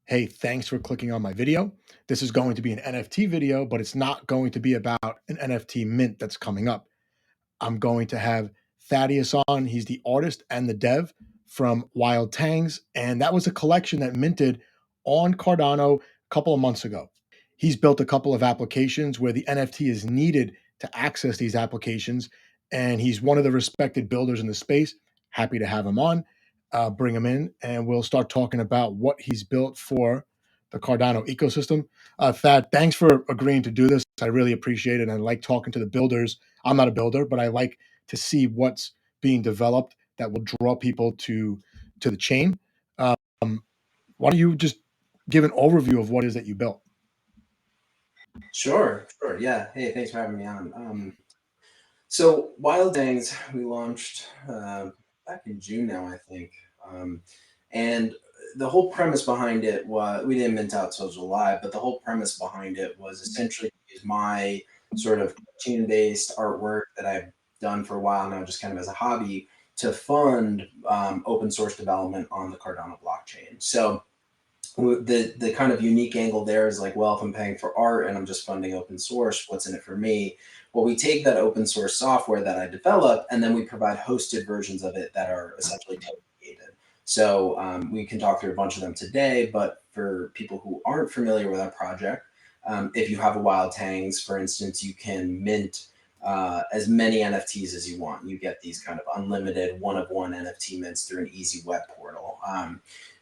Hey, thanks for clicking on my video. This is going to be an NFT video, but it's not going to be about an NFT mint that's coming up. I'm going to have Thaddeus on. He's the artist and the dev from Wild Tangz, and that was a collection that minted on Cardano a couple of months ago. He's built a couple of applications where the NFT is needed to access these applications, and he's one of the respected builders in the space. Happy to have him on. Bring him in, and we'll start talking about what he's built for the Cardano ecosystem. Thad, thanks for agreeing to do this. I really appreciate it. And I like talking to the builders. I'm not a builder, but I like to see what's being developed that will draw people to the chain. Um, why don't you just give an overview of what it is that you built? Sure, sure. Yeah. Hey, thanks for having me on. So Wild Things we launched back in June now, I think. And the whole premise behind it was we didn't mint out till July, but the whole premise behind it was essentially to use my sort of cartoon-based artwork that I've done for a while now, just kind of as a hobby, to fund open source development on the Cardano blockchain. So the kind of unique angle there is like, well, if I'm paying for art and I'm just funding open source, what's in it for me? Well, we take that open source software that I develop and then we provide hosted versions of it that are essentially token gated. So we can talk through a bunch of them today, but for people who aren't familiar with our project, if you have a Wild Tangs, for instance, you can mint as many NFTs as you want. You get these kind of unlimited one-of-one NFT mints through an easy web portal.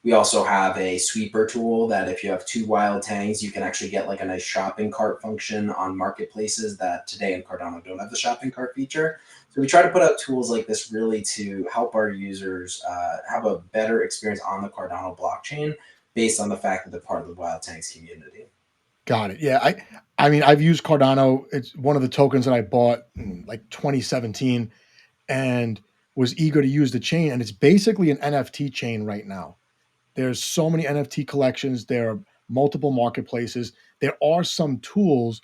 We also have a sweeper tool that if you have two Wild Tangs, you can actually get like a nice shopping cart function on marketplaces that today in Cardano don't have the shopping cart feature. So we try to put out tools like this really to help our users have a better experience on the Cardano blockchain based on the fact that they're part of the Wild Tanks community. Got it. Yeah, I mean, I've used Cardano. It's one of the tokens that I bought in like 2017 and was eager to use the chain. And it's basically an NFT chain right now. There's so many NFT collections. There are multiple marketplaces. There are some tools,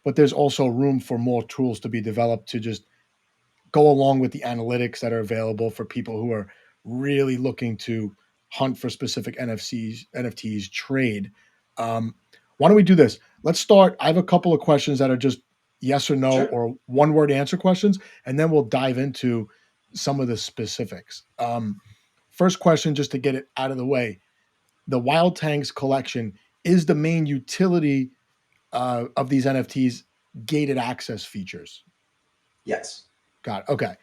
but there's also room for more tools to be developed to just go along with the analytics that are available for people who are really looking to hunt for specific NFTs trade. Um, why don't we do this? Let's start. I have a couple of questions that are just yes or no Sure. or one word answer questions, and then we'll dive into some of the specifics. First question, just to get it out of the way, the Wild Tanks collection is the main utility of these NFTs gated access features. Yes. Got it. Okay.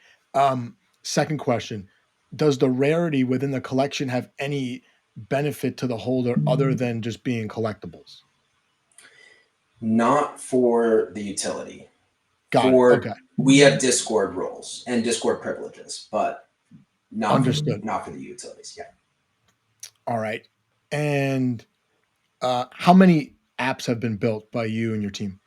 Second question: does the rarity within the collection have any benefit to the holder other than just being collectibles? Not for the utility. Got it. For Okay. we have Discord roles and Discord privileges, but Understood. not for the utilities. Yeah. All right. And how many apps have been built by you and your team?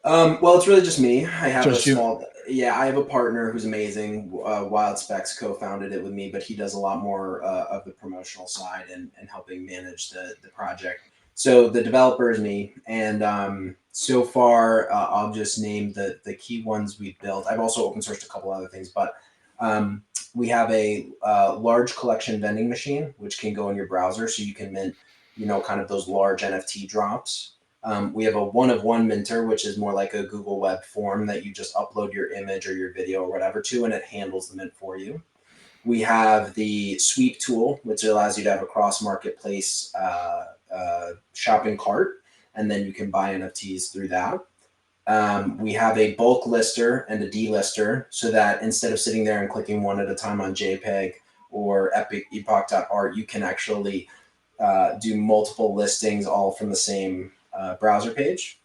Well, it's really just me. I have a Just you. small, yeah, I have a partner who's amazing. Wild Specs co-founded it with me, but he does a lot more of the promotional side and helping manage the project. So the developer is me, and so far I'll just name the key ones we've built. I've also open sourced a couple other things, but we have a large collection vending machine which can go in your browser, so you can mint, kind of those large NFT drops. We have a one-of-one minter, which is more like a Google Web form that you just upload your image or your video or whatever to, and it handles the mint for you. We have the sweep tool, which allows you to have a cross-marketplace shopping cart, and then you can buy NFTs through that. We have a bulk lister and a delister, so that instead of sitting there and clicking one at a time on JPEG or epoch.art, you can actually do multiple listings all from the same browser page.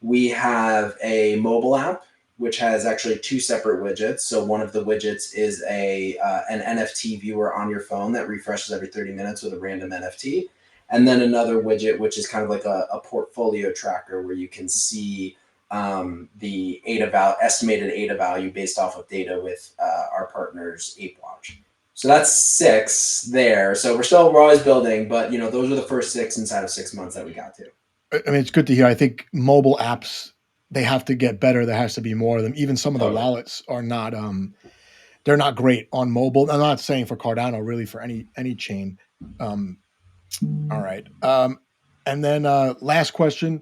We have a mobile app which has actually two separate widgets. So one of the widgets is a an NFT viewer on your phone that refreshes every 30 minutes with a random NFT. And then another widget, which is kind of like a portfolio tracker where you can see the estimated ADA value based off of data with our partners Ape Watch. So that's six there. So we're always building, but those are the first six inside of 6 months that we got to. I mean, it's good to hear. I think mobile apps, they have to get better. There has to be more of them. Even some of the Totally. wallets are not they're not great on mobile. I'm not saying for Cardano, really for any chain. Um, All right. And then last question.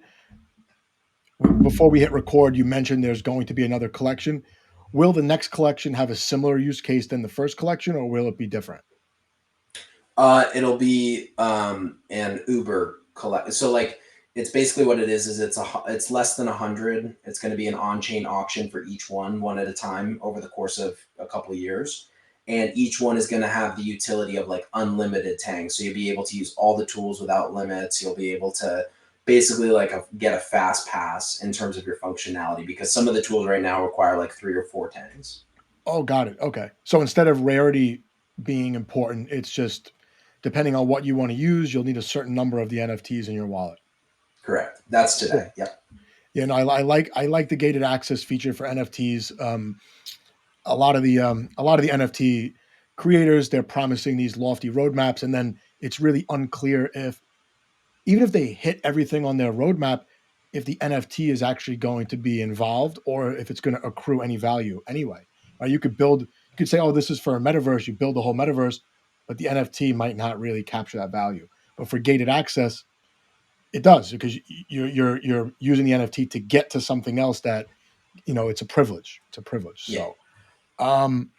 Before we hit record, you mentioned there's going to be another collection. Will the next collection have a similar use case than the first collection, or will it be different? It'll be an Uber collect. So like it's basically what it is. Is it's less than 100. It's going to be an on-chain auction for each one at a time over the course of a couple of years, and each one is going to have the utility of like unlimited tanks. So you'll be able to use all the tools without limits. You'll be able to basically like get a fast pass in terms of your functionality because some of the tools right now require like 3 or 4 tanks. Oh, got it. Okay. So instead of rarity being important, it's just depending on what you want to use, you'll need a certain number of the NFTs in your wallet. Correct. That's today. Cool. Yep. Yeah, no, I like the gated access feature for NFTs. A lot of the NFT creators, they're promising these lofty roadmaps, and then it's really unclear if, even if they hit everything on their roadmap, if the NFT is actually going to be involved or if it's going to accrue any value anyway. You could say, oh, this is for a metaverse. You build the whole metaverse, but the NFT might not really capture that value. But for gated access, it does because you're using the NFT to get to something else that it's a privilege. It's a privilege. Yeah. So, um,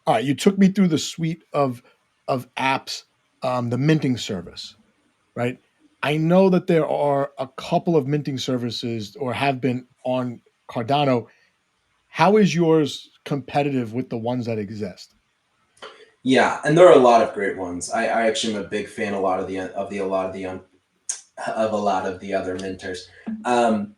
all right, you took me through the suite of apps, the minting service, right? I know that there are a couple of minting services or have been on Cardano. How is yours competitive with the ones that exist? Yeah, and there are a lot of great ones. I actually am a big fan a lot of the a lot of the of a lot of the other mentors. Um,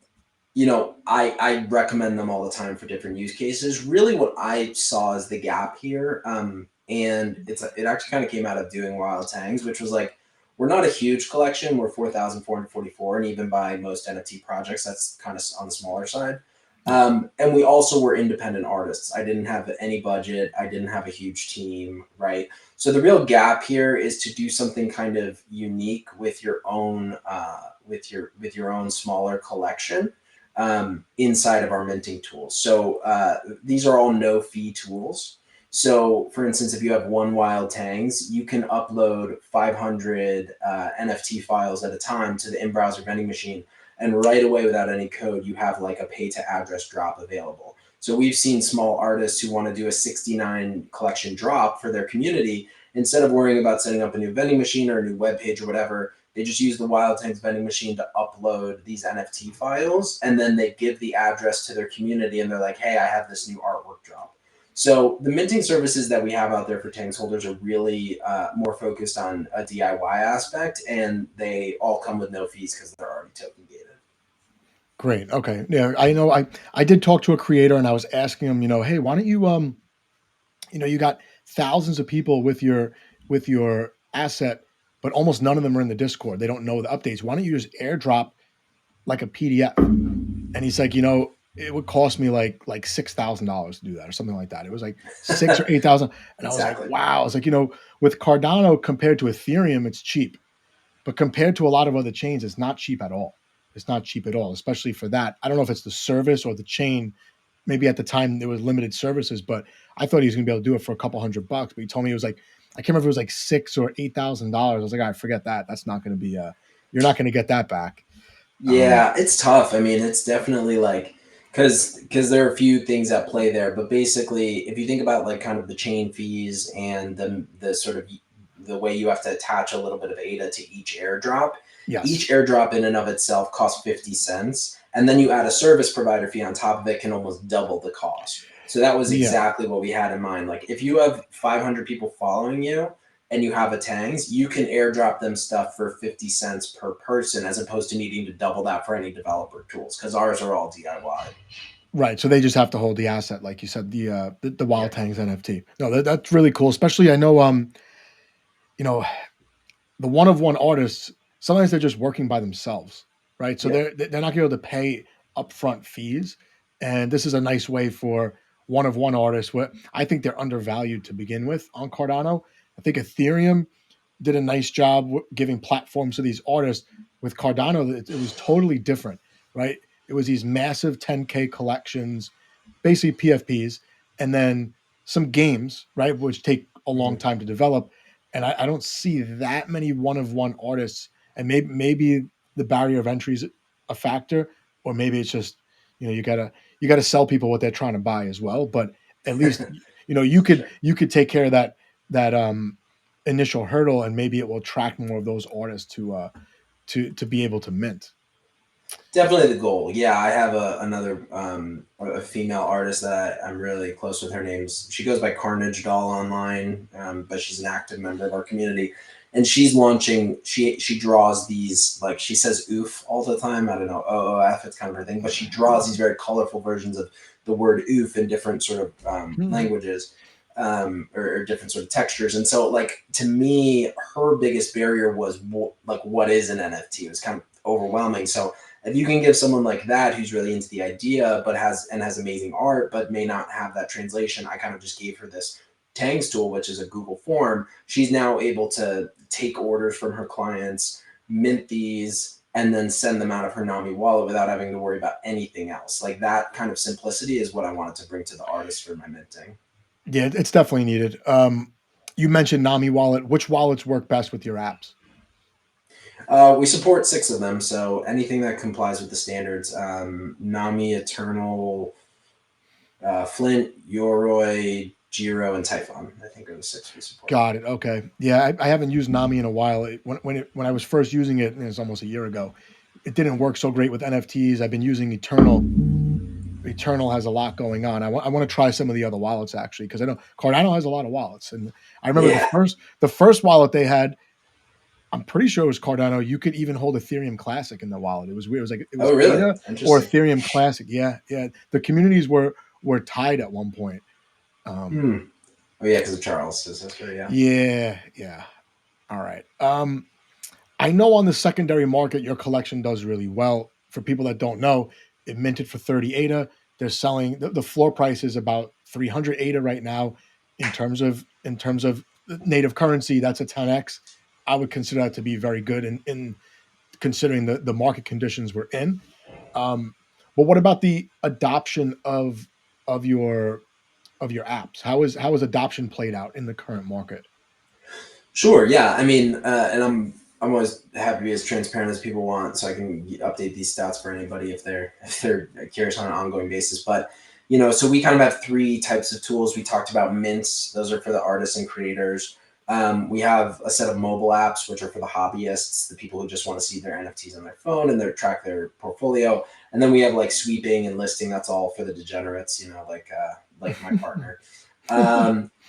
I recommend them all the time for different use cases. Really, what I saw is the gap here, and it actually kind of came out of doing Wild Tangs, which was like we're not a huge collection. We're 4,444, and even by most NFT projects, that's kind of on the smaller side. Yeah. And we also were independent artists. I didn't have any budget. I didn't have a huge team, right? So the real gap here is to do something kind of unique with your own with your own smaller collection inside of our minting tools. So these are all no fee tools. So, for instance, if you have one Wild Tangs, you can upload 500 NFT files at a time to the in-browser vending machine, and right away, without any code, you have like a pay-to-address drop available. So we've seen small artists who want to do a 69 collection drop for their community. Instead of worrying about setting up a new vending machine or a new web page or whatever, they just use the Wild Tanks vending machine to upload these NFT files, and then they give the address to their community, and they're like, "Hey, I have this new artwork drop." So the minting services that we have out there for Tanks holders are really more focused on a DIY aspect, and they all come with no fees because they're already token gated. Great. Okay. Yeah, I know. I did talk to a creator, and I was asking him, hey, why don't you you got thousands of people with your asset, but almost none of them are in the Discord. They don't know the updates. Why don't you just airdrop like a PDF? And he's like, it would cost me like $6,000 to do that or something like that. It was like 6 or 8,000, and I was like, Exactly. wow. I was like, with Cardano compared to Ethereum, it's cheap, but compared to a lot of other chains, it's not cheap at all. It's not cheap at all, especially for that. I don't know if it's the service or the chain. Maybe at the time there was limited services, but I thought he was gonna be able to do it for a couple $100. But he told me it was like, I can't remember if it was like $6,000 or $8,000. I was like, all right, forget that. That's not gonna be you're not gonna get that back. Um, Yeah, it's tough. I mean, it's definitely like because there are a few things at play there, but basically, if you think about like kind of the chain fees and the sort of the way you have to attach a little bit of ADA to yes. each airdrop in and of itself costs 50 cents, and then you add a service provider fee on top of it can almost double the cost. So that was Yeah. exactly what we had in mind. Like if you have 500 people following you, and you have a Tangs, you can airdrop them stuff for 50 cents per person as opposed to needing to double that for any developer tools because ours are all DIY. Right. So they just have to hold the asset, like you said, the Wild Yeah. Tangs NFT. No, that's really cool. Especially I know you know, the one of one artists, sometimes they're just working by themselves, right? So Yeah. they're not going to be able to pay upfront fees, and this is a nice way for one of one artists. What I think they're undervalued to begin with on Cardano. I think Ethereum did a nice job giving platforms to these artists. With Cardano, it was totally different, right? It was these massive 10K collections, basically PFPs, and then some games, right, which take a long Mhm. time to develop. and I don't see that many one of one artists. And maybe the barrier of entry is a factor, or maybe it's just you gotta sell people what they're trying to buy as well. But at least Sure. you could take care of that initial hurdle, and maybe it will attract more of those artists to be able to mint. Definitely the goal. Yeah, I have another a female artist that I'm really close with. Her name's she goes by Carnage Doll online, but she's an active member of our community, and she's launching. She draws these like she says oof all the time. I don't know OOF. It's kind of her thing, but she draws these very colorful versions of the word oof in different sort of Hmm. languages. Or different sort of textures, and so like to me, her biggest barrier was like what is an NFT? It was kind of overwhelming. So if you can give someone like that who's really into the idea but has amazing art but may not have that translation, I kind of just gave her this Tangz tool, which is a Google form. She's now able to take orders from her clients, mint these, and then send them out of her Nami wallet without having to worry about anything else. Like that kind of simplicity is what I wanted to bring to the artist for my minting. Yeah, it's definitely needed. You mentioned Nami Wallet. Which wallets work best with your apps? We support six of them, so anything that complies with the standards, Nami, Eternal, Flint, Yoroi, Jiro, and Typhon. I think are the six we support. Got it. Okay. Yeah, I haven't used Nami in a while. When I was first using it, and it was almost a year ago, it didn't work so great with NFTs. I've been using Eternal. Eternal has a lot going on. I want to try some of the other wallets actually, because I know Cardano has a lot of wallets, and I remember Yeah. the first wallet they had. I'm pretty sure it was Cardano. You could even hold Ethereum Classic in the wallet. It was weird. It was like it Oh, was really? ADA or Interesting. Ethereum Classic. Yeah, yeah. The communities were tied at one point. Um, Hmm. Oh, yeah, because of Charles' sister. Yeah. yeah, yeah. All right. I know on the secondary market your collection does really well. For people that don't know, it minted for 30 ADA. They're selling the floor price is about 300 ADA right now. In terms of native currency, that's a 10x. I would consider that to be very good in considering the market conditions we're in. Um, but what about the adoption of your of your apps? How is adoption played out in the current market? Sure. Yeah. I mean, and I'm always happy to be as transparent as people want, so I can update these stats for anybody if they're curious on an ongoing basis. But so we kind of have three types of tools. We talked about mints; those are for the artists and creators. We have a set of mobile apps, which are for the hobbyists, the people who just want to see their NFTs on their phone and track their portfolio. And then we have like sweeping and listing. That's all for the degenerates, like my partner.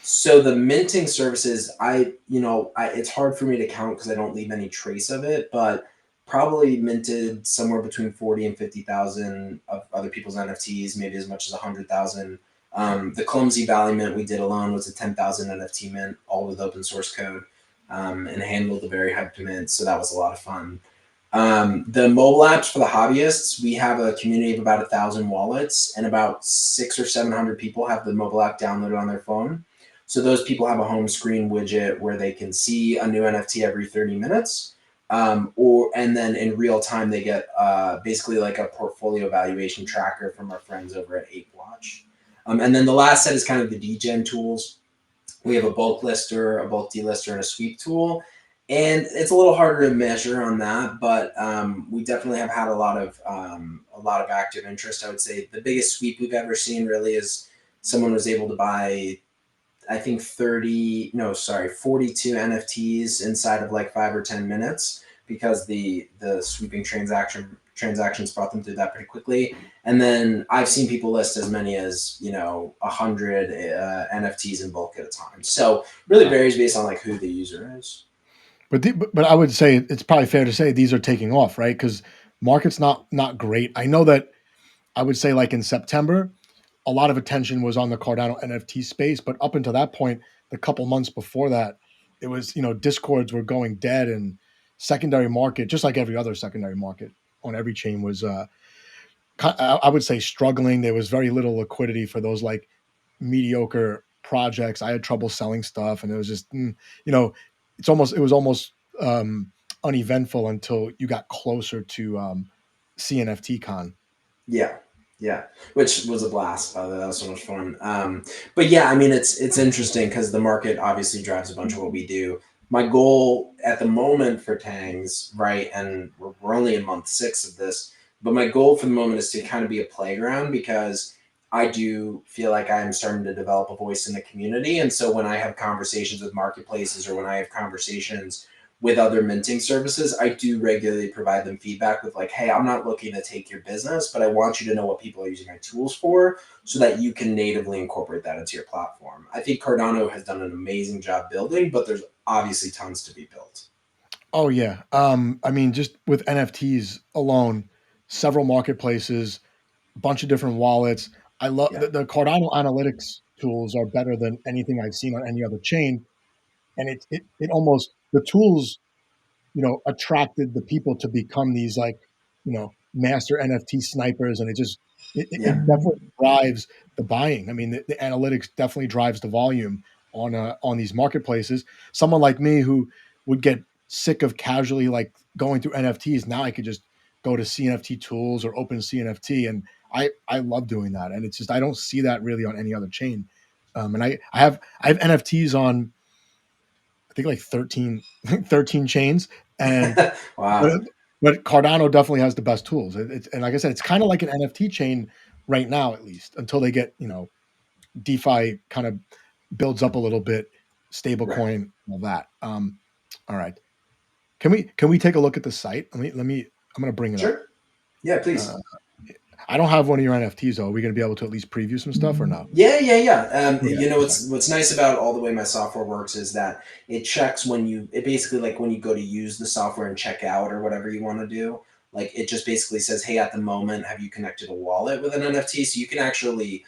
So the minting services, it's hard for me to count because I don't leave any trace of it, but probably minted somewhere between 40 and 50,000 of other people's NFTs, maybe as much as 100,000. The Clumsy Valley mint we did alone was a 10,000 NFT mint, all with open source code, and handled a very hyped mint. So that was a lot of fun. The mobile apps for the hobbyists, we have a community of about 1,000 wallets, and about 600 or 700 people have the mobile app downloaded on their phone. So those people have a home screen widget where they can see a new NFT every 30 minutes, and then in real time they get basically like a portfolio valuation tracker from our friends over at Ape Watch. And then the last set is kind of the degen tools. We have a bulk lister, a bulk delister, and a sweep tool. And it's a little harder to measure on that, but we definitely have had a lot of active interest. I would say the biggest sweep we've ever seen really is someone was able to buy, I think 42 NFTs inside of like 5 or 10 minutes because the sweeping transactions brought them through that pretty quickly. And then I've seen people list as many as 100 NFTs in bulk at a time. So really Wow. varies based on like who the user is. But I would say it's probably fair to say these are taking off, right? Because market's not great. I know that I would say like in September, a lot of attention was on the Cardano NFT space, but up until that point, the couple months before that, it was discords were going dead, and secondary market, just like every other secondary market on every chain, was I would say struggling. There was very little liquidity for those like mediocre projects. I had trouble selling stuff, and it was just you know it was almost uneventful until you got closer to CNFT Con. Yeah, yeah, which was a blast. By the way, that was so much fun. But yeah, I mean, it's interesting because the market obviously drives a bunch of what we do. My goal at the moment for Tangz, right, and we're only in month 6 of this, but my goal for the moment is to kind of be a playground because I do feel like I'm starting to develop a voice in the community. And so when I have conversations with marketplaces or when I have conversations with other minting services, I do regularly provide them feedback with like, hey, I'm not looking to take your business, but I want you to know what people are using my tools for so that you can natively incorporate that into your platform. I think Cardano has done an amazing job building, but there's obviously tons to be built. Oh yeah. I mean, just with NFTs alone, several marketplaces, a bunch of different wallets. I love Yeah. the Cardano analytics tools are better than anything I've seen on any other chain. And it almost the tools, attracted the people to become these like, master NFT snipers, and it Yeah. definitely drives the buying. I mean, the analytics definitely drives the volume on these marketplaces. Someone like me who would get sick of casually like going through NFTs, now I could just go to CNFT tools or open CNFT, and I love doing that. And it's just I don't see that really on any other chain. And I have NFTs on I think like 13, 13 chains, and but Wow. but Cardano definitely has the best tools. And like I said, it's kind of like an NFT chain right now, at least until they get DeFi kind of builds up a little bit, Right. stablecoin, all that. All right, can we take a look at the site? Let me. I'm gonna bring it up. Sure. Yeah, Uh, please. I don't have one of your NFTs though. Are we gonna be able to at least preview some stuff or no? Yeah, yeah, yeah. Okay, okay, What's nice about all the way my software works is that it checks when it basically like when you go to use the software and check out or whatever you want to do. Like it just basically says, hey, at the moment, have you connected a wallet with an NFT? So you can actually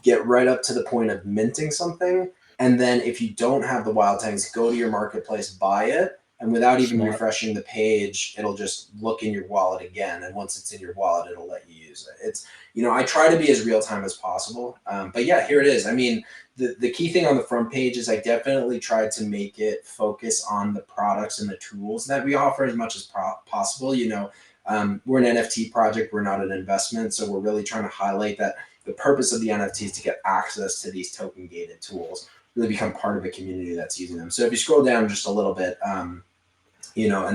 get right up to the point of minting something. And then if you don't have the wild tanks, go to your marketplace, buy it. And without even smart. refreshing the page, it'll just look in your wallet again. And once it's in your wallet, it'll let you use it. I try to be as real time as possible. But yeah, here it is. I mean, the key thing on the front page is I definitely tried to make it focus on the products and the tools that we offer as much as possible. We're an NFT project, we're not an investment. So we're really trying to highlight that the purpose of the NFTs to get access to these token gated tools, really become part of a community that's using them. So if you scroll down just a little bit, and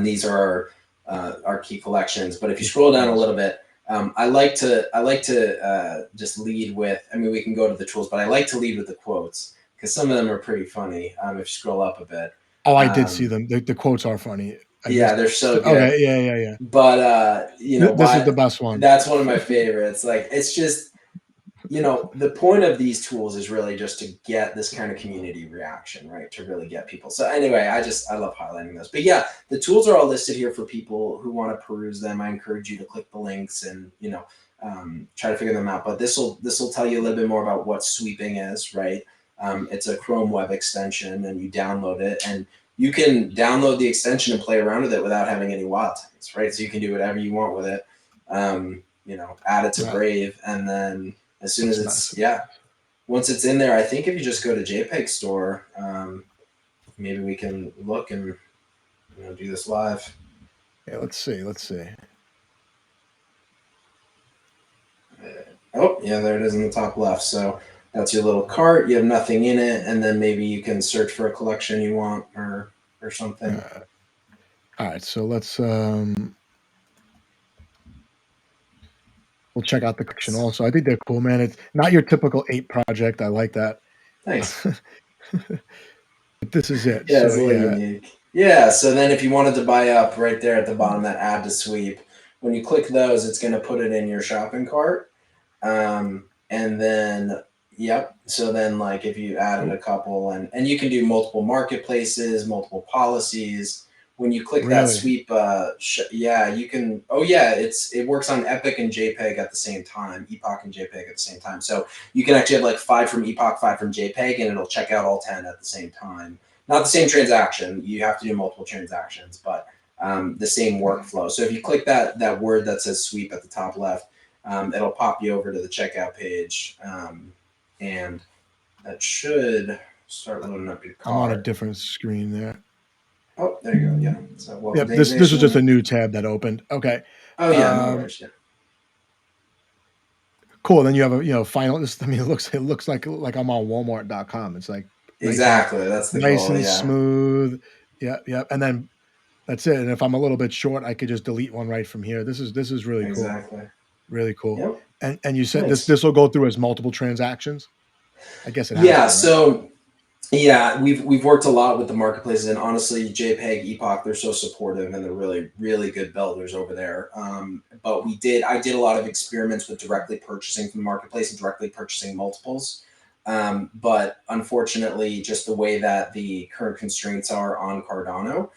these are our key collections. But if you scroll down a Nice. little bit, I like to just lead with. I mean, we can go to the tools, but I like to lead with the quotes because some of them are pretty funny. If you scroll up a bit, Oh, I did see um, them. The quotes are funny. I yeah, missed. they're so good. Okay, yeah, yeah, yeah. But This is why the best one. that's one of my favorites. Like it's just the point of these tools is really just to get this kind of community reaction, right? To really get people. So anyway, I love highlighting those. But yeah, the tools are all listed here for people who want to peruse them. I encourage you to click the links and try to figure them out. But this will tell you a little bit more about what sweeping is, right? It's a Chrome web extension, and you download it, and you can download the extension and play around with it without having any wild types, right? So you can do whatever you want with it. Add it to Yeah, Brave, and then as soon as that's nice. once it's in there, I think if you just go to JPEG Store, maybe we can look and do this live. Yeah, let's see. Let's see. Oh, yeah, there it is in the top left. So that's your little cart. You have nothing in it, and then maybe you can search for a collection you want or something. Uh, all right, so we'll check out the collection also. I think they're cool, man. It's not your typical ape project. I like that. Thanks. But this is it. Yeah, So it's a little yeah, unique. Yeah, so then if you wanted to buy up right there at the bottom, that add to sweep, when you click those, it's going to put it in your shopping cart. And then, yep. So then, like, if you added oh, a couple, and you can do multiple marketplaces, multiple policies. When you click that really? sweep, yeah, you can. Oh yeah, it works on Epic and JPEG at the same time, Epoch and JPEG at the same time. So you can actually have like 5 from Epoch, 5 from JPEG, and it'll check out all 10 at the same time. Not the same transaction. You have to do multiple transactions, but the same workflow. So if you click that word that says sweep at the top left, it'll pop you over to the checkout page, and that should start loading up your I'm on a cart. different screen there. Oh, there you go. Yeah. So welcome Yep, to this was just a Nation. new tab that opened. Okay. Oh yeah, no Um, worries. Yeah. cool. Then you have a final. This, I mean, it looks like I'm on Walmart.com. It's like nice and Exactly. That's the nice goal. and Yeah. smooth. Yeah, yeah, and then that's it. And if I'm a little bit short, I could just delete one right from here. This is really cool, Exactly. really cool. Yep. And you said this Nice. this will go through as multiple transactions. I guess it has Yeah. to, right? So yeah, we've worked a lot with the marketplaces, and honestly, JPEG, Epoch, they're so supportive and they're really really good builders over there. But I did a lot of experiments with directly purchasing from the marketplace and directly purchasing multiples. But unfortunately, just the way that the current constraints are on Cardano,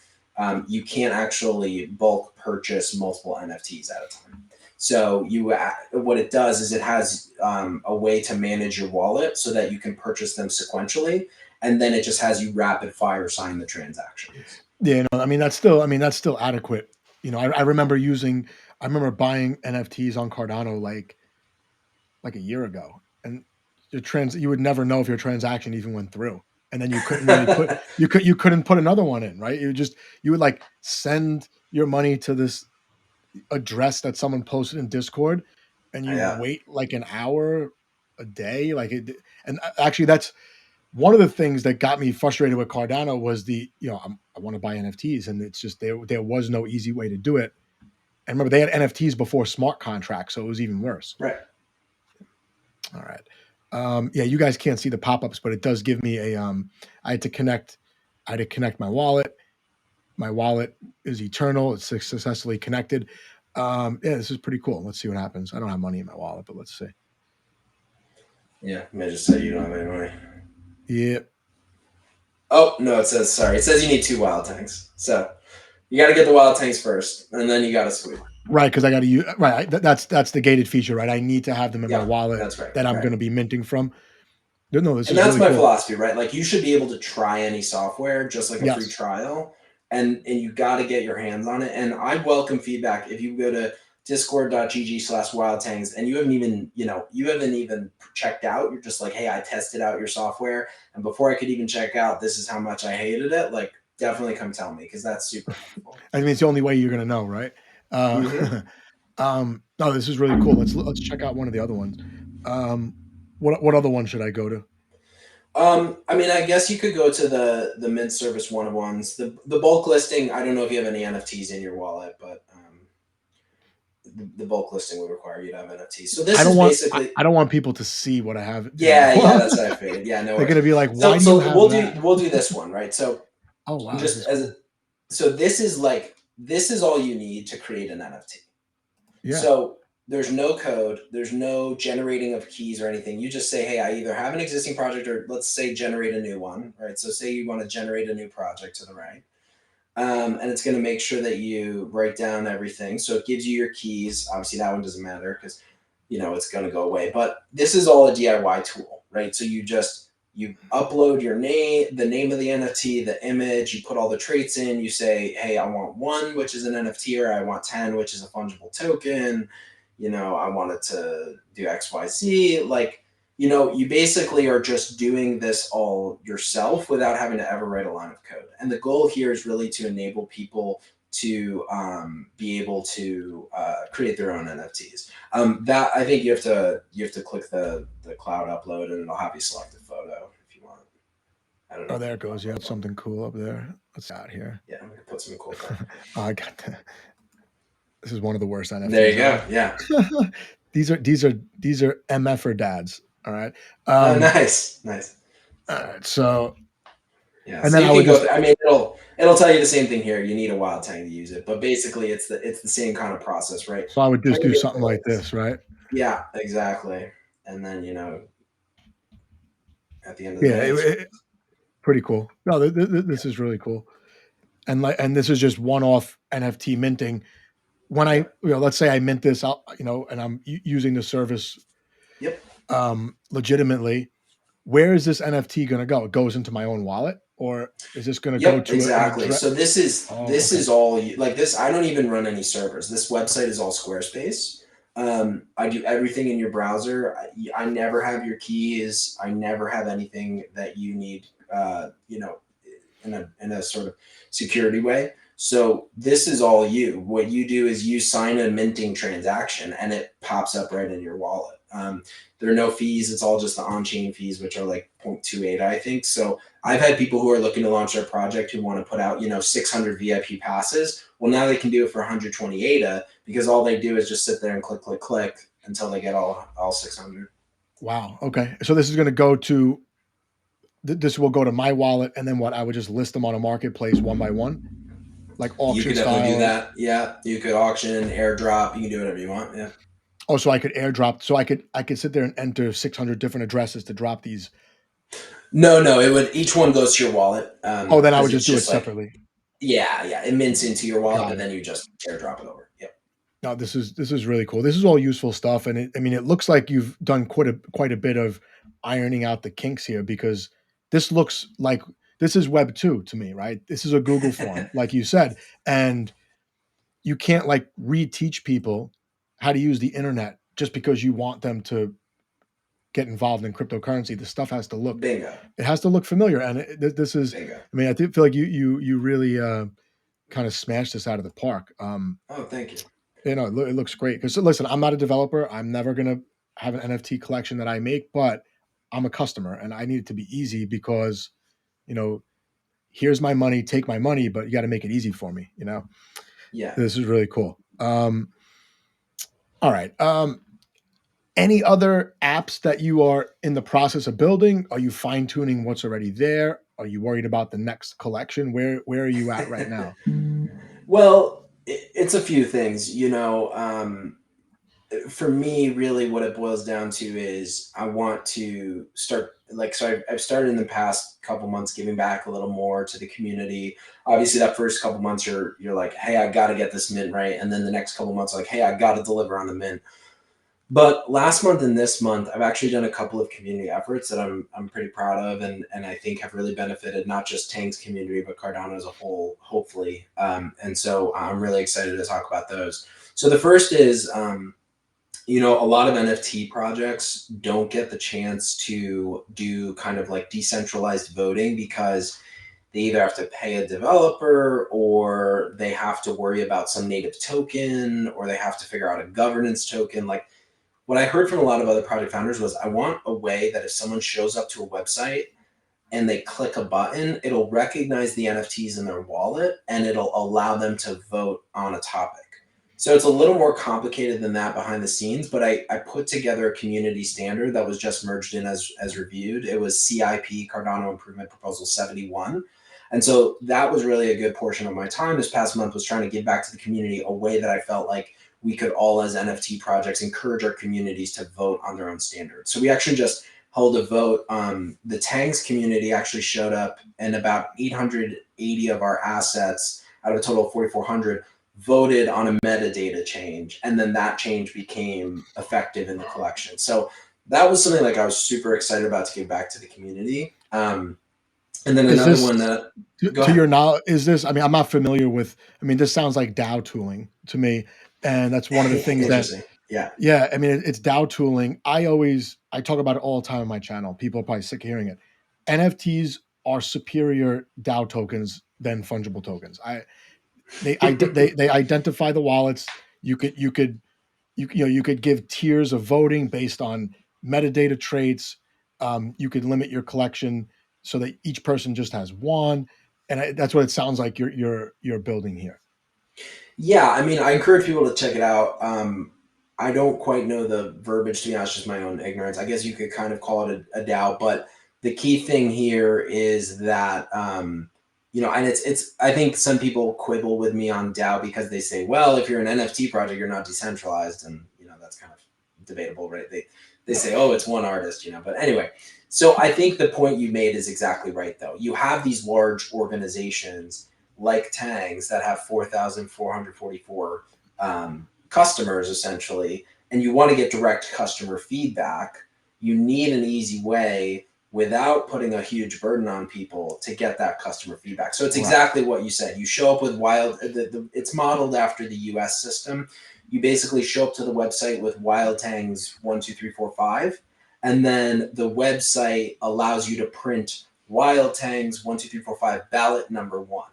you can't actually bulk purchase multiple NFTs at a time. So what it does is it has a way to manage your wallet so that you can purchase them sequentially, and then it just has you rapid fire sign the transactions. Yeah, no, I mean that's still adequate. I remember buying NFTs on Cardano like a year ago, and you would never know if your transaction even went through, and then you couldn't really put you couldn't put another one in, right? You would like send your money to this address that someone posted in Discord, and you'd Yeah, wait like an hour, a day, and actually that's one of the things that got me frustrated with Cardano was I want to buy NFTs, and it's just there was no easy way to do it. And remember, they had NFTs before smart contracts, so it was even worse. right. All right. Yeah, you guys can't see the pop-ups, but it does give me I had to connect. I had to connect my wallet. My wallet is eternal. It's successfully connected. Yeah, this is pretty cool. Let's see what happens. I don't have money in my wallet, but let's see. Yeah, may just say you don't have any money. Yeah. Oh no, it says sorry. It says you need 2 wild tanks. So you got to get the wild tanks first, and then you got to sweep. Right, because I got to use right. That's the gated feature, right? I need to have them in my Yeah, wallet that's right. that I'm Right. going to be minting from. No, this And is that's really my cool. philosophy, right? Like you should be able to try any software, just like a free Yes. trial, and you got to get your hands on it. And I welcome feedback. If you go to discord.gg/wildtangs and you haven't even checked out, you're just like, hey, I tested out your software, and before I could even check out, this is how much I hated it. Like, definitely come tell me, because that's super helpful. I mean, it's the only way you're going to know, right? Hmm. No, this is really cool. Let's check out one of the other ones. Um, what other one should I go to? I mean, I guess you could go to the mid service one of ones. The bulk listing. I don't know if you have any NFTs in your wallet, but the bulk listing would require you to have NFTs. So I this don't is want basically. I don't want people to see what I have in my Yeah, wallet. that's what I figured. Yeah, no They're worries. going to be like, So "Why do you so have we'll do that?" we'll do this one, right? So Oh wow, this just is as cool. so this is all you need to create an NFT. Yeah. So there's no code, there's no generating of keys or anything. You just say, hey, I either have an existing project, or let's say generate a new one, right? So say you want to generate a new project to the right. And it's going to make sure that you write down everything. So it gives you your keys. Obviously, that one doesn't matter because it's going to go away. But this is all a DIY tool, right? So you upload your name, the name of the NFT, the image. You put all the traits in. You say, hey, I want 1, which is an NFT, or I want 10, which is a fungible token. I wanted to do X, Y, Z. Like, you basically are just doing this all yourself without having to ever write a line of code. And the goal here is really to enable people to be able to create their own NFTs. That I think you have to click the cloud upload, and it'll have you select a photo if you want. I don't know Oh, if you there it can goes. You have upload one. something cool up there. Let's out here. Yeah, we can put some cool stuff. Oh, I got that. This is one of the worst There you NFTs go. ever. Yeah. These are MF dads. All right. Oh, Um, nice, nice. all So right. So yeah, and so then you I can would go just through. I mean, it'll tell you the same thing here. You need a wild tank to use it, but basically, it's the same kind of process, right? so I would just Bring do your something like coins. this, right? Yeah, exactly. And then at the end of the Yeah, day, it's pretty cool. No, this is really cool. And this is just one-off NFT minting. When yeah, let's say I mint this out, and I'm using the service yep. legitimately. Where is this NFT going to go? It goes into my own wallet, or is this going to go Yep, to an exactly. address? So this is Oh, this okay. is all like this. I don't even run any servers. This website is all Squarespace. I do everything in your browser. I never have your keys. I never have anything that you need. In a sort of security way. So this is all you. What you do is you sign a minting transaction, and it pops up right in your wallet. There are no fees. It's all just the on-chain fees, which are like 0.28, I think. So I've had people who are looking to launch their project who want to put out, 600 VIP passes. Well, now they can do it for 120 ADA because all they do is just sit there and click, click, click until they get all 600. Wow. Okay. So this is going to go to this will go to my wallet, and then what? I would just list them on a marketplace one by one, like You auction could definitely do style. that. Yeah, you could auction, airdrop. You can do whatever you want. Yeah. Oh, so I could airdrop. So I could sit there and enter 600 different addresses to drop these. No. It would each one goes to your wallet Oh, then I would because just it's do it just like separately. yeah, it mints into your wallet, Got but it. then you just airdrop it over. Yep. No, this is really cool. This is all useful stuff, and it looks like you've done quite a bit of ironing out the kinks here because this looks like this is Web 2 to me, right? This is a Google form, like you said, and you can't like reteach people how to use the internet just because you want them to get involved in cryptocurrency. The stuff has to look Bingo. it has to look familiar, and this is. Bingo. I mean, I feel like you really kind of smashed this out of the park. Oh, thank you. It looks great. Because listen, I'm not a developer. I'm never gonna have an NFT collection that I make, but I'm a customer, and I need it to be easy because you know, here's my money, take my money, but you got to make it easy for me. Yeah. This is really cool. All right. Any other apps that you are in the process of building? Are you fine tuning what's already there? Are you worried about the next collection? Where are you at right now? Well, it's a few things. For me, really, what it boils down to is I want to start like so. I've started in the past couple months giving back a little more to the community. Obviously, that first couple months, you're like, hey, I got to get this mint right, and then the next couple months, like, hey, I got to deliver on the mint. But last month and this month, I've actually done a couple of community efforts that I'm pretty proud of, and I think have really benefited not just Tang's community but Cardano as a whole, hopefully. And so I'm really excited to talk about those. So the first is, a lot of NFT projects don't get the chance to do kind of like decentralized voting because they either have to pay a developer or they have to worry about some native token or they have to figure out a governance token. Like what I heard from a lot of other project founders was I want a way that if someone shows up to a website and they click a button, it'll recognize the NFTs in their wallet and it'll allow them to vote on a topic. So it's a little more complicated than that behind the scenes, but I put together a community standard that was just merged in as reviewed. It was CIP, Cardano Improvement Proposal 71. And so that was really a good portion of my time this past month was trying to give back to the community a way that I felt like we could all as NFT projects encourage our communities to vote on their own standards. So we actually just held a vote. The Tangz community actually showed up and about 880 of our assets out of a total of 4,400 voted on a metadata change. And then that change became effective in the collection. So that was something like I was super excited about to give back to the community. And then Is another this one that, go to ahead. your knowledge? Is this? I mean, I'm not familiar with. I mean, this sounds like DAO tooling to me, and that's one of the things that. Interesting. Yeah. Yeah, I mean, it's DAO tooling. I talk about it all the time on my channel. People are probably sick of hearing it. NFTs are superior DAO tokens than fungible tokens. They identify the wallets. You could give tiers of voting based on metadata traits. You could limit your collection so that each person just has one, and that's what it sounds like you're building here. Yeah, I mean, I encourage people to check it out. I don't quite know the verbiage to be honest, just my own ignorance. I guess you could kind of call it a DAO, but the key thing here is that and it's. I think some people quibble with me on DAO because they say, well, if you're an NFT project, you're not decentralized, and that's kind of debatable, right? They say, oh, it's one artist, But anyway, so I think the point you made is exactly right, though. You have these large organizations like Tangz that have 4,444 customers essentially, and you want to get direct customer feedback, you need an easy way without putting a huge burden on people to get that customer feedback. So it's Right. exactly what you said. You show up with it's modeled after the US system. You basically show up to the website with wild Tangz 1, 2, 3, 4, 5, and then the website allows you to print wild Tangz 1, 2, 3, 4, 5 ballot number 1.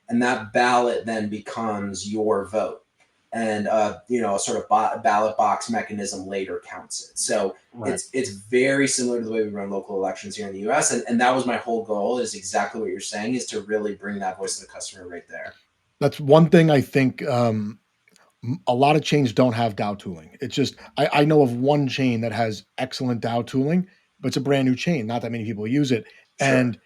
And that ballot then becomes your vote. and a sort of ballot box mechanism later counts it. So Right. it's very similar to the way we run local elections here in the U.S. And that was my whole goal, is exactly what you're saying, is to really bring that voice of the customer right there. That's one thing I think. A lot of chains don't have DAO tooling. It's just I know of one chain that has excellent DAO tooling, but it's a brand new chain. Not that many people use it, Sure. and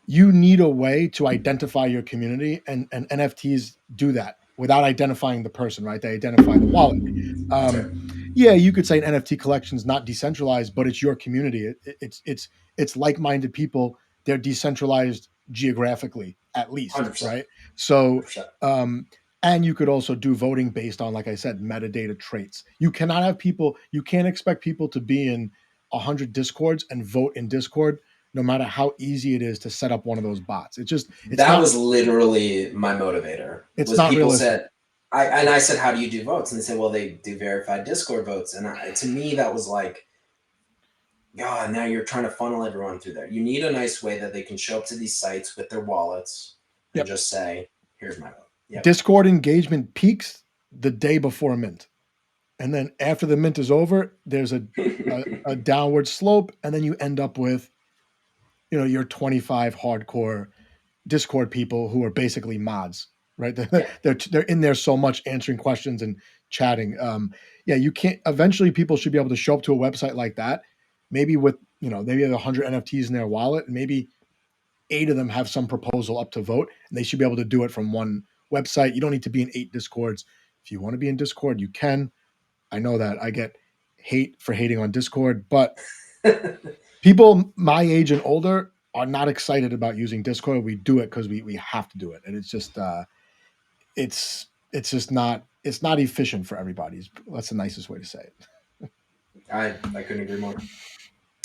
you need a way to identify your community, and NFTs do that without identifying the person, right? They identify the wallet. That's right. Um, yeah, you could say an NFT collection is not decentralized, but it's your community. It's like-minded people. They're decentralized geographically, at least, 100%. right? So, 100%. um, and you could also do voting based on, like I said, metadata traits. You cannot have people. You can't expect people to be in 100 discords and vote in Discord, no matter how easy it is to set up one of those bots. It's That not was literally my motivator. it's Was not people realistic. said, I said, how do you do votes? And they said, well, they do verified Discord votes. And to me, that was like, God, now you're trying to funnel everyone through there. You need a nice way that they can show up to these sites with their wallets and Yep. just say, here's my vote. Yep. Discord engagement peaks the day before mint. And then after the mint is over, there's a downward slope, and then you end up with, your 25 hardcore Discord people who are basically mods, right? Yeah. They're in there so much answering questions and chatting. Yeah, you can't. Eventually, people should be able to show up to a website like that, maybe with maybe 100 NFTs in their wallet, and maybe 8 of them have some proposal up to vote, and they should be able to do it from one website. You don't need to be in 8 Discords. If you want to be in Discord, you can. I know that I get hate for hating on Discord, but people my age and older are not excited about using Discord. We do it because we have to do it, and it's just it's just not it's not efficient for everybody. That's the nicest way to say it. I couldn't agree more.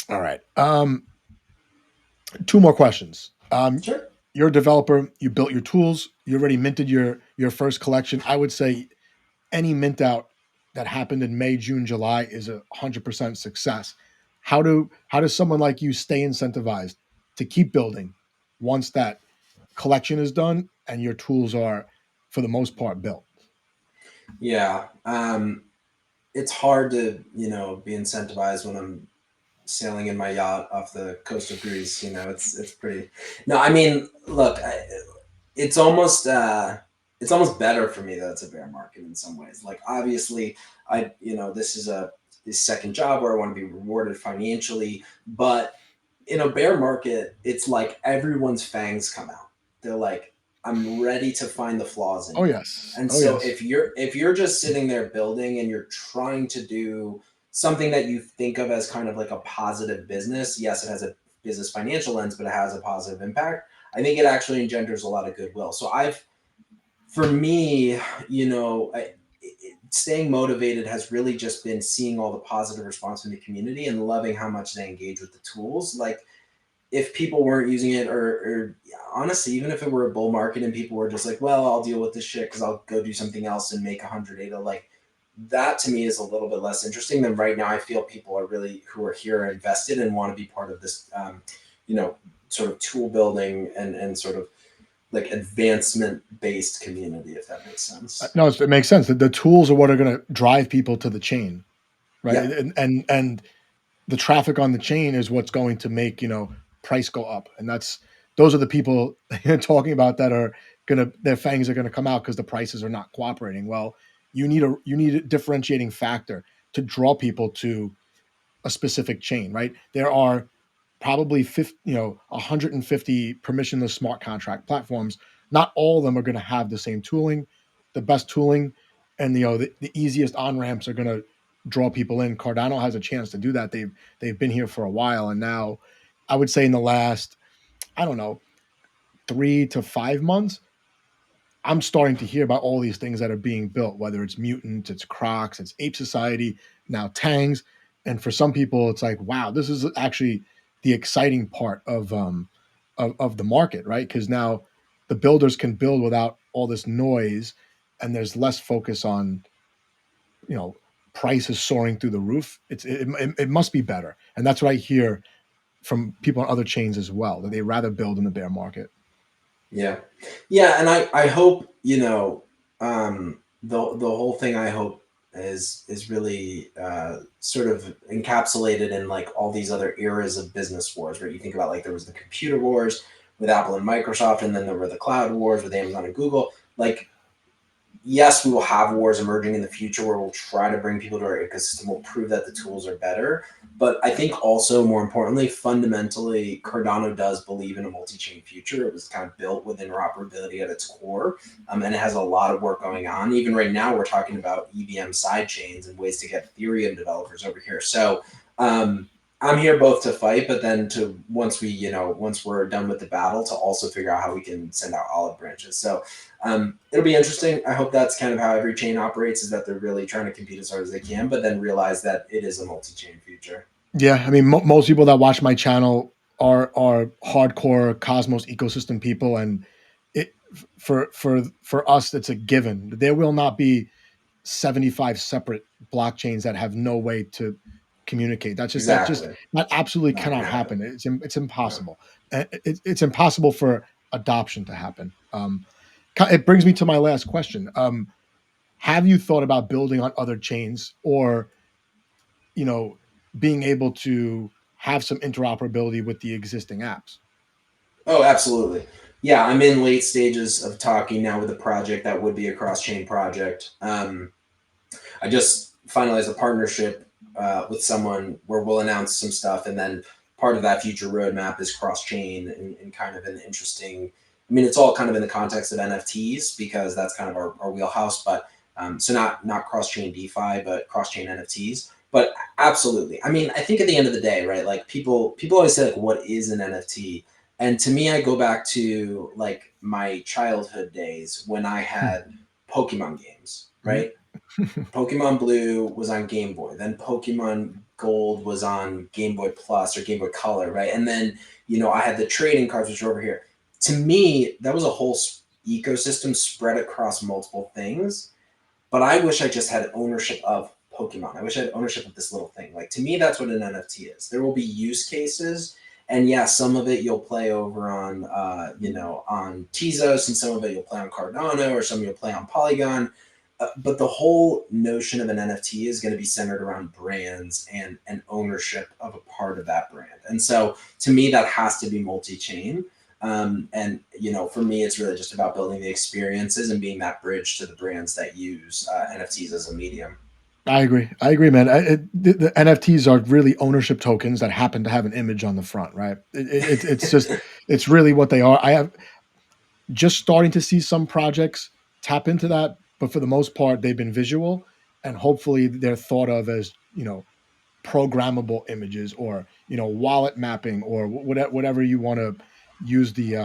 All right, 2 more questions. Sure. You're a developer. You built your tools. You already minted your first collection. I would say any mint out that happened in May, June, July is 100% success. How does someone like you stay incentivized to keep building once that collection is done and your tools are, for the most part, built? Yeah. It's hard to, be incentivized when I'm sailing in my yacht off the coast of Greece. It's pretty. No, I mean, look, it's almost it's almost better for me that it's a bear market in some ways. Like, obviously, this is this second job where I want to be rewarded financially, but in a bear market, it's like everyone's fangs come out. They're like, I'm ready to find the flaws in Oh you. yes, And oh so yes. if you're just sitting there building and you're trying to do something that you think of as kind of like a positive business, yes, it has a business financial lens, but it has a positive impact. I think it actually engenders a lot of goodwill. So for me, staying motivated has really just been seeing all the positive response from the community and loving how much they engage with the tools. Like, if people weren't using it, or honestly, even if it were a bull market and people were just like, well, I'll deal with this shit because I'll go do something else and make 100 ADA, like, that to me is a little bit less interesting than right now. I feel people are really, who are here, are invested and want to be part of this, sort of tool building and sort of like advancement based community, if that makes sense. No, it makes sense. The tools are what are going to drive people to the chain, right? Yeah. And the traffic on the chain is what's going to make price go up, and those are the people you're talking about that are gonna their fangs are gonna come out because the prices are not cooperating. Well, you need a differentiating factor to draw people to a specific chain, right? There are probably 50, 150 permissionless smart contract platforms. Not all of them are going to have the same tooling, the best tooling, and the easiest on ramps are going to draw people in. Cardano has a chance to do that. They've been here for a while, and now I would say in the last, I don't know, 3 to 5 months, I'm starting to hear about all these things that are being built, whether it's Mutant, it's Crocs, it's Ape Society, now Tangz. And for some people, it's like, wow, this is actually the exciting part of the market, right? Because now the builders can build without all this noise, and there's less focus on, you know, prices soaring through the roof. It must be better, and that's what I hear from people on other chains as well, that they rather build in the bear market. Yeah. Yeah. And I hope, the whole thing I hope is really sort of encapsulated in like all these other eras of business wars, right? You think about like there was the computer wars with Apple and Microsoft, and then there were the cloud wars with Amazon and Google. Like, yes, we will have wars emerging in the future where we'll try to bring people to our ecosystem. We'll prove that the tools are better. But I think also more importantly, fundamentally, Cardano does believe in a multi-chain future. It was kind of built with interoperability at its core, and it has a lot of work going on. Even right now, we're talking about EVM side chains and ways to get Ethereum developers over here. So I'm here both to fight, but then to once we're done with the battle, to also figure out how we can send out olive branches. So it'll be interesting. I hope that's kind of how every chain operates, is that they're really trying to compete as hard as they can, but then realize that it is a multi-chain future. Yeah, I mean, most people that watch my channel are hardcore Cosmos ecosystem people, and it for us, it's a given. There will not be 75 separate blockchains that have no way to communicate. That just Exactly. that absolutely Not going cannot to happen. happen. It's No. impossible. It's impossible for adoption to happen. It brings me to my last question. Have you thought about building on other chains, or you know, being able to have some interoperability with the existing apps? Oh, absolutely. Yeah, I'm in late stages of talking now with a project that would be a cross-chain project. I just finalized a partnership with someone where we'll announce some stuff, and then part of that future roadmap is cross-chain and kind of an interesting. I mean, it's all kind of in the context of NFTs because that's kind of our wheelhouse. But so not cross-chain DeFi, but cross-chain NFTs. But absolutely, I mean, I think at the end of the day, right? Like people always say like, what is an NFT? And to me, I go back to like my childhood days when I had Pokemon games, Mhm. right? Pokemon Blue was on Game Boy. Then Pokemon Gold was on Game Boy Plus or Game Boy Color, right? And then, I had the trading cards, which are over here. To me, that was a whole ecosystem spread across multiple things. But I wish I just had ownership of Pokemon. I wish I had ownership of this little thing. Like, to me, that's what an NFT is. There will be use cases. And yeah, some of it you'll play over on, on Tezos, and some of it you'll play on Cardano, or some you'll play on Polygon, but the whole notion of an NFT is going to be centered around brands and ownership of a part of that brand. And so to me, that has to be multi-chain. And for me, it's really just about building the experiences and being that bridge to the brands that use NFTs as a medium. I agree. I agree, man. The NFTs are really ownership tokens that happen to have an image on the front, right? It's just it's really what they are. I have just starting to see some projects tap into that, but for the most part, they've been visual, and hopefully they're thought of as programmable images, or wallet mapping, or whatever you want to use the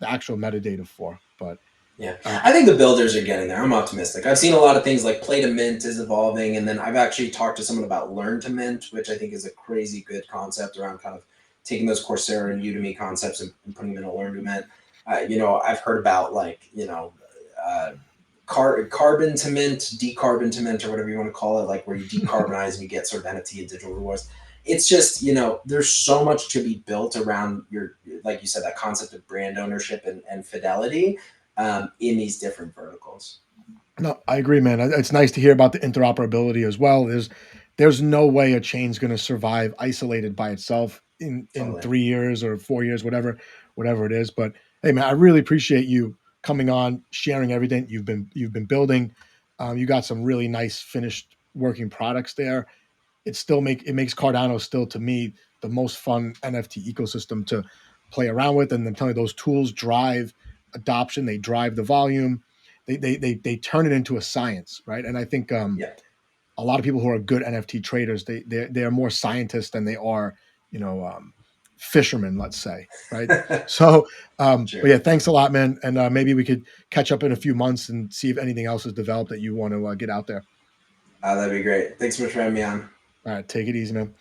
actual metadata for. But Yeah, uh, I think the builders are getting there. I'm optimistic. I've seen a lot of things like play to mint is evolving, and then I've actually talked to someone about learn to mint, which I think is a crazy good concept around kind of taking those Coursera and Udemy concepts and putting them in a learn to mint. I've heard about like uh, carbon to mint, decarbon to mint, or whatever you want to call it, like where you decarbonize and you get sort of NFT and digital rewards. It's just, there's so much to be built around your, like you said, that concept of brand ownership and fidelity in these different verticals. no, I agree, man. It's nice to hear about the interoperability as well. There's no way a chain's going to survive isolated by itself in Totally. 3 years or 4 years, whatever it is. But hey, man, I really appreciate you coming on, sharing everything you've been building. You got some really nice finished working products there. It makes Cardano still, to me, the most fun NFT ecosystem to play around with. And I'm telling you, those tools drive adoption. They drive the volume. They turn it into a science, right? And I think Yeah. a lot of people who are good NFT traders, they are more scientists than they are, you know, um, fishermen, let's say, right? So, but Sure. yeah, thanks a lot, man. And maybe we could catch up in a few months and see if anything else is developed that you want to get out there. That'd be great. Thanks so much for having me on. All right, take it easy, man.